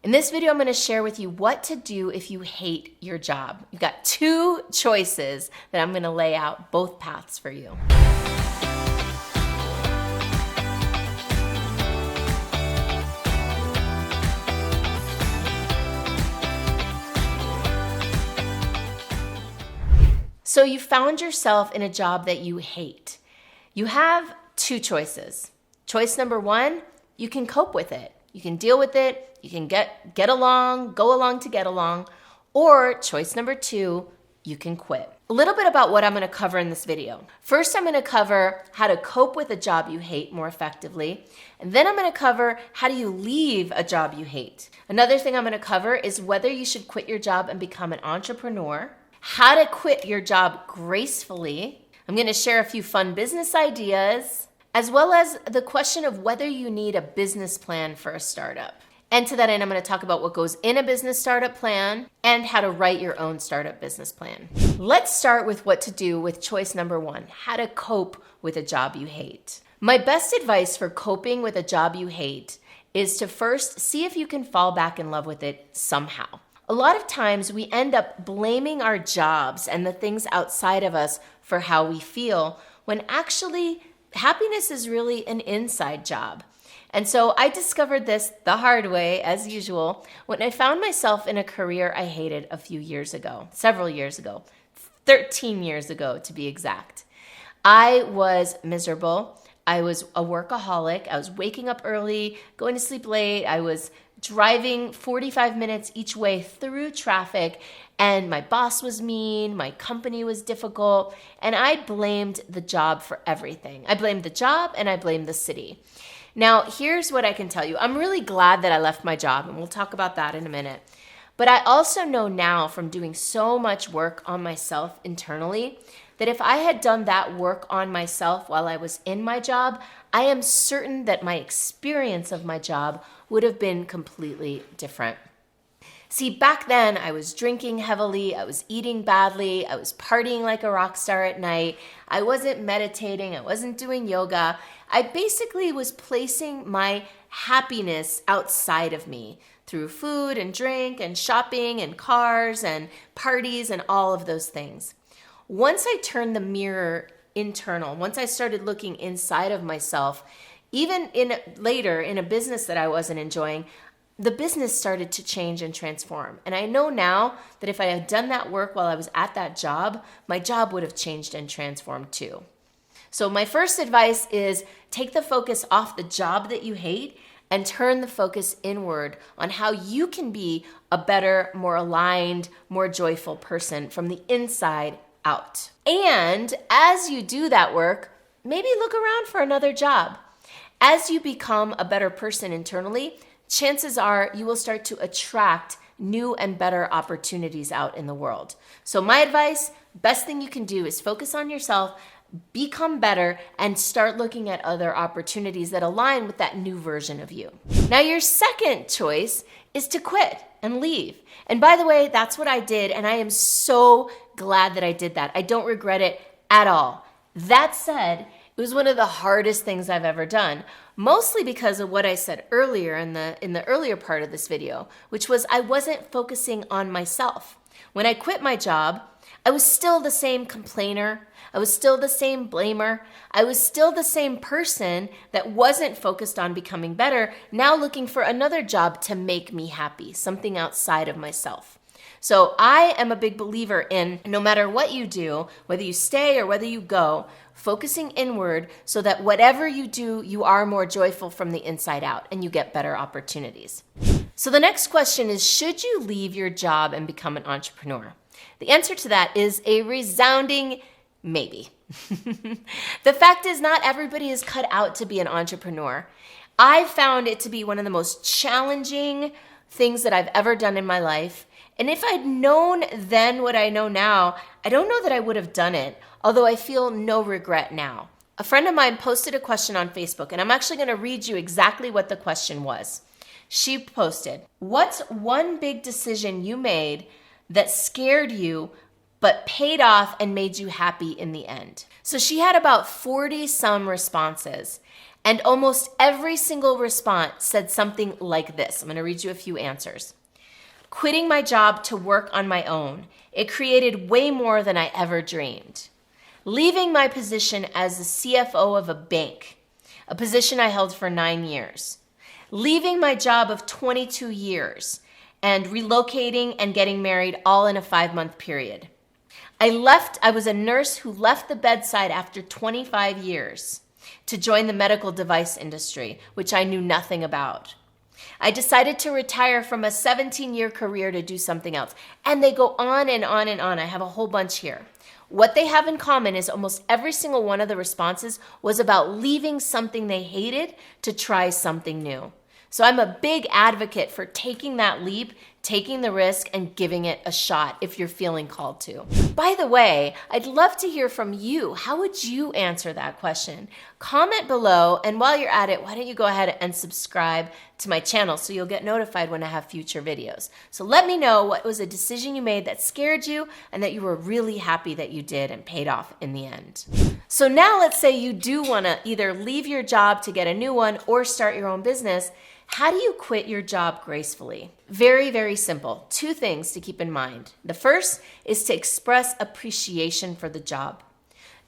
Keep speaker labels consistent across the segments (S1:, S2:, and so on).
S1: In this video, I'm going to share with you what to do if you hate your job. You've got two choices that I'm going to lay out both paths for you. So you found yourself in a job that you hate. You have two choices. Choice number one, you can cope with it. You can deal with it. You can get along, go along to get along. Or choice number two, you can quit. A little bit about what I'm going to cover in this video. First, I'm going to cover how to cope with a job you hate more effectively. And then I'm going to cover how do you leave a job you hate. Another thing I'm going to cover is whether you should quit your job and become an entrepreneur, how to quit your job gracefully. I'm going to share a few fun business ideas, as well as the question of whether you need a business plan for a startup. And to that end, I'm going to talk about what goes in a business startup plan and how to write your own startup business plan. Let's start with what to do with choice number one, how to cope with a job you hate. My best advice for coping with a job you hate is to first see if you can fall back in love with it somehow. A lot of times we end up blaming our jobs and the things outside of us for how we feel, when actually happiness is really an inside job. And so I discovered this the hard way, as usual, when I found myself in a career I hated a few years ago, several years ago, 13 years ago to be exact. I was miserable. I was a workaholic. I was waking up early, going to sleep late. I was driving 45 minutes each way through traffic, and my boss was mean, my company was difficult, and I blamed the job for everything. I blamed the job and I blamed the city. Now, here's what I can tell you. I'm really glad that I left my job, and we'll talk about that in a minute. But I also know now from doing so much work on myself internally that if I had done that work on myself while I was in my job, I am certain that my experience of my job would have been completely different. See, back then I was drinking heavily, I was eating badly, I was partying like a rock star at night, I wasn't meditating, I wasn't doing yoga. I basically was placing my happiness outside of me through food and drink and shopping and cars and parties and all of those things. Once I turned the mirror internal, once I started looking inside of myself, even later in a business that I wasn't enjoying, the business started to change and transform. And I know now that if I had done that work while I was at that job, my job would have changed and transformed too. So my first advice is take the focus off the job that you hate and turn the focus inward on how you can be a better, more aligned, more joyful person from the inside out. And as you do that work, maybe look around for another job. As you become a better person internally, chances are you will start to attract new and better opportunities out in the world. So my advice, best thing you can do is focus on yourself, become better, and start looking at other opportunities that align with that new version of you. Now, your second choice is to quit and leave. And by the way, that's what I did, and I am so glad that I did that. I don't regret it at all. That said, it was one of the hardest things I've ever done, mostly because of what I said earlier in the earlier part of this video, which was I wasn't focusing on myself. When I quit my job, I was still the same complainer. I was still the same blamer. I was still the same person that wasn't focused on becoming better, now looking for another job to make me happy, something outside of myself. So I am a big believer in no matter what you do, whether you stay or whether you go, focusing inward so that whatever you do, you are more joyful from the inside out and you get better opportunities. So the next question is, should you leave your job and become an entrepreneur? The answer to that is a resounding maybe. The fact is, not everybody is cut out to be an entrepreneur. I found it to be one of the most challenging things that I've ever done in my life. And if I'd known then what I know now, I don't know that I would have done it, although I feel no regret now. A friend of mine posted a question on Facebook, and I'm actually going to read you exactly what the question was. She posted, "What's one big decision you made that scared you but paid off and made you happy in the end?" So she had about 40 some responses. And almost every single response said something like this. I'm going to read you a few answers. Quitting my job to work on my own. It created way more than I ever dreamed. Leaving my position as the CFO of a bank, a position I held for 9 years. Leaving my job of 22 years and relocating and getting married all in a 5-month period. I was a nurse who left the bedside after 25 years to join the medical device industry, which I knew nothing about. I decided to retire from a 17-year career to do something else. And they go on and on and on. I have a whole bunch here. What they have in common is almost every single one of the responses was about leaving something they hated to try something new. So I'm a big advocate for taking that leap, taking the risk, and giving it a shot if you're feeling called to. By the way, I'd love to hear from you. How would you answer that question? Comment below, and while you're at it, why don't you go ahead and subscribe to my channel so you'll get notified when I have future videos. So let me know what was a decision you made that scared you and that you were really happy that you did and paid off in the end. So now let's say you do want to either leave your job to get a new one or start your own business. How do you quit your job gracefully? Very, very simple. 2 things to keep in mind. The first is to express appreciation for the job.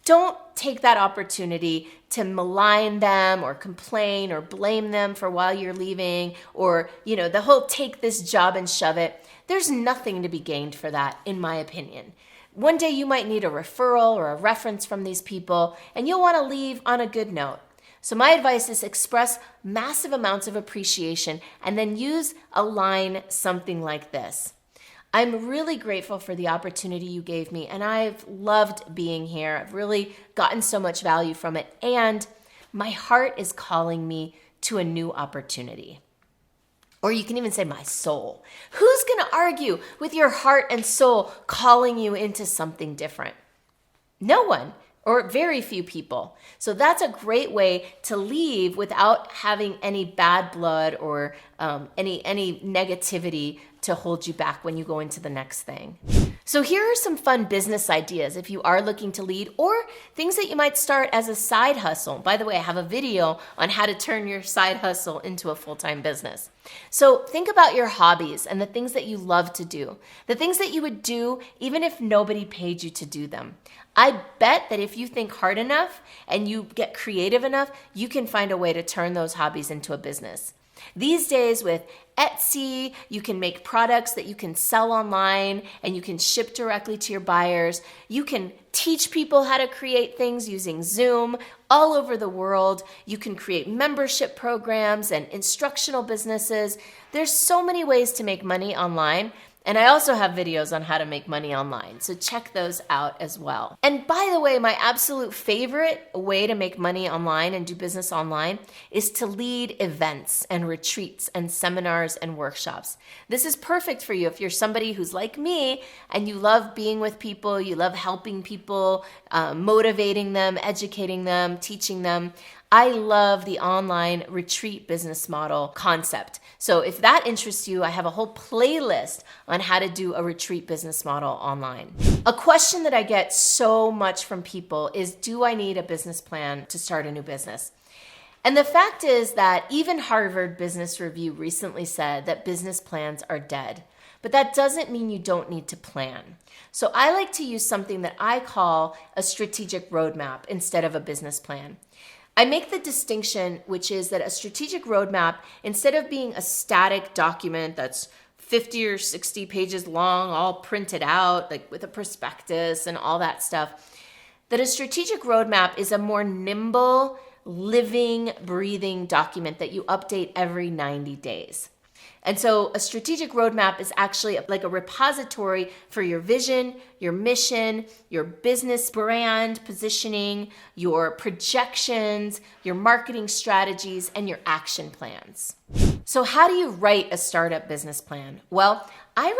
S1: Don't take that opportunity to malign them or complain or blame them for while you're leaving or, the whole take this job and shove it. There's nothing to be gained for that, in my opinion. One day you might need a referral or a reference from these people, and you'll want to leave on a good note. So my advice is express massive amounts of appreciation and then use a line something like this. I'm really grateful for the opportunity you gave me, and I've loved being here. I've really gotten so much value from it, and my heart is calling me to a new opportunity. Or you can even say my soul. Who's going to argue with your heart and soul calling you into something different? No one. Or very few people. So that's a great way to leave without having any bad blood or any negativity to hold you back when you go into the next thing. So here are some fun business ideas if you are looking to lead, or things that you might start as a side hustle. By the way, I have a video on how to turn your side hustle into a full-time business. So think about your hobbies and the things that you love to do, the things that you would do even if nobody paid you to do them. I bet that if you think hard enough and you get creative enough, you can find a way to turn those hobbies into a business. These days with Etsy, you can make products that you can sell online and you can ship directly to your buyers. You can teach people how to create things using Zoom all over the world. You can create membership programs and instructional businesses. There's so many ways to make money online. And I also have videos on how to make money online, so check those out as well. And by the way, my absolute favorite way to make money online and do business online is to lead events and retreats and seminars and workshops. This is perfect for you if you're somebody who's like me and you love being with people, you love helping people, motivating them, educating them, teaching them. I love the online retreat business model concept. So if that interests you, I have a whole playlist on how to do a retreat business model online. A question that I get so much from people is, do I need a business plan to start a new business? And the fact is that even Harvard Business Review recently said that business plans are dead. But that doesn't mean you don't need to plan. So I like to use something that I call a strategic roadmap instead of a business plan. I make the distinction, which is that a strategic roadmap, instead of being a static document that's 50 or 60 pages long, all printed out, like with a prospectus and all that stuff, that a strategic roadmap is a more nimble, living, breathing document that you update every 90 days. And so a strategic roadmap is actually like a repository for your vision, your mission, your business brand positioning, your projections, your marketing strategies, and your action plans. So how do you write a startup business plan? Well, I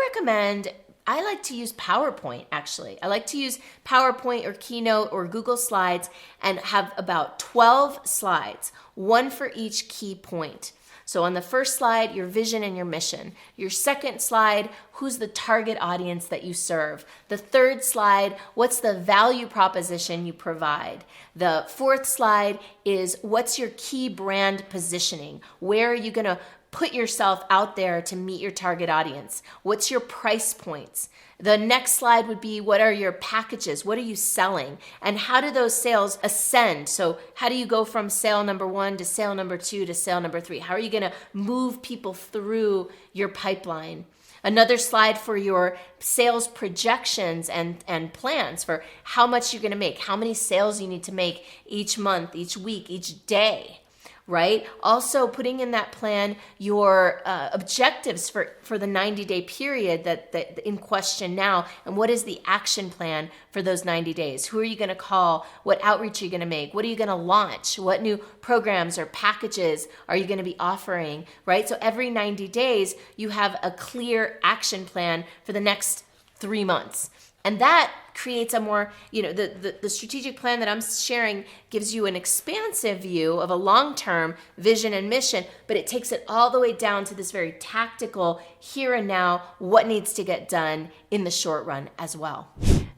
S1: like to use PowerPoint, actually. I like to use PowerPoint or Keynote or Google Slides and have about 12 slides, one for each key point. So on the first slide, your vision and your mission. Your second slide, who's the target audience that you serve? The third slide, what's the value proposition you provide? The fourth slide is what's your key brand positioning? Where are you going to put yourself out there to meet your target audience? What's your price points? The next slide would be, what are your packages? What are you selling? And how do those sales ascend? So how do you go from sale number 1 to sale number 2 to sale number 3? How are you going to move people through your pipeline? Another slide for your sales projections and plans for how much you're going to make, how many sales you need to make each month, each week, each day. Right? Also putting in that plan your objectives for the 90-day period that in question now, and what is the action plan for those 90 days? Who are you going to call? What outreach are you going to make? What are you going to launch? What new programs or packages are you going to be offering? Right? So every 90 days, you have a clear action plan for the next 3 months. And that creates a more, the strategic plan that I'm sharing gives you an expansive view of a long-term vision and mission, but it takes it all the way down to this very tactical here and now, what needs to get done in the short run as well.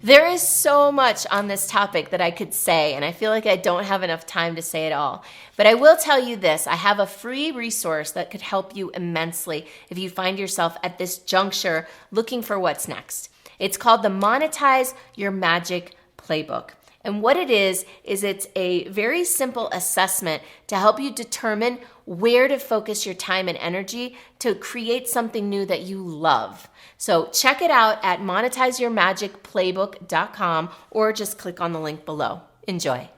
S1: There is so much on this topic that I could say, and I feel like I don't have enough time to say it all. But I will tell you this, I have a free resource that could help you immensely if you find yourself at this juncture looking for what's next. It's called the Monetize Your Magic Playbook. And what it is it's a very simple assessment to help you determine where to focus your time and energy to create something new that you love. So check it out at monetizeyourmagicplaybook.com or just click on the link below. Enjoy.